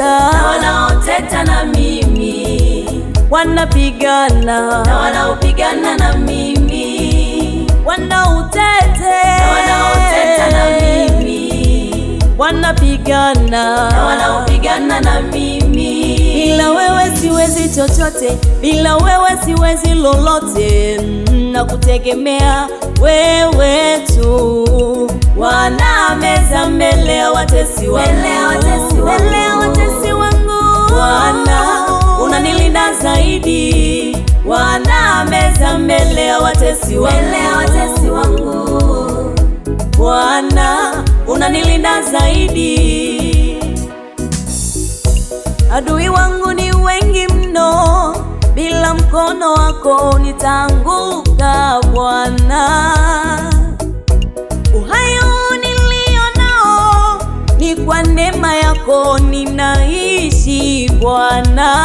wanaoteta na mimi, wanapigana na wanaopigana na mimi, wanaoteta na mimi, wanapigana na wanaopigana na mimi. Bila wewe siwezi chochote, bila wewe siwezi lolote, na kutegemea wewe tu. Wanameza mbele ya watesi wangu, mbele ya watesi wangu. Bwana unanilinda zaidi, wanameza mbele ya watesi wangu. Bwana unanilinda zaidi. Adui wangu ni wengi mno, bila mkono wako nitaanguka Bwana. Uhai nilio nao ni kwa neema yako ninaishi Bwana.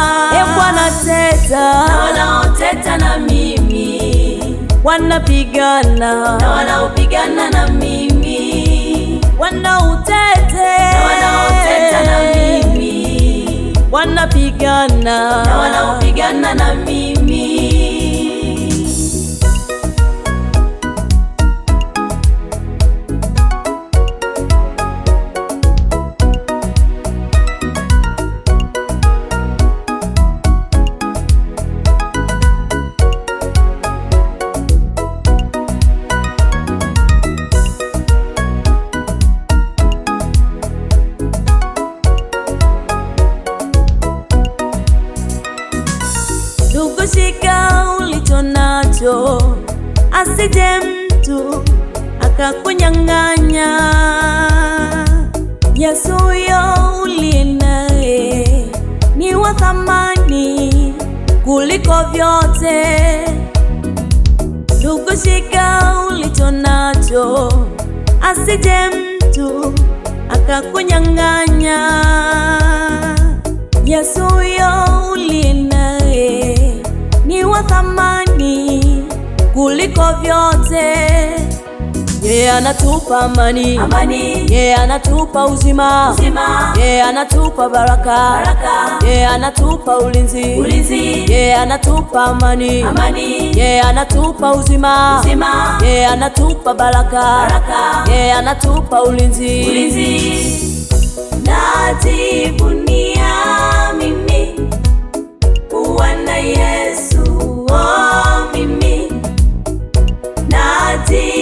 Bwana teta, na wanaoteta na mimi, wanapigana na wanaopigana na mimi, wanaoteta na mimi, wanapigana na wanaopigana na mimi. Shika ulicho nacho, asije mtu akakunyang'anya. Yesu yo uliye naye ni wa thamani kuliko vyote. Ndugu, shika ulicho nacho, asije mtu akakunyang'anya. Yesu yo uliye naye ni wa thamani kuliko vyote. Anatupa amani, anatupa uzima, anatupa baraka, anatupa ulinzi, anatupa amani, anatupa uzima, anatupa baraka, anatupa ulinzi. Najivunia mimi kuwa na Yesu, mimi najivunia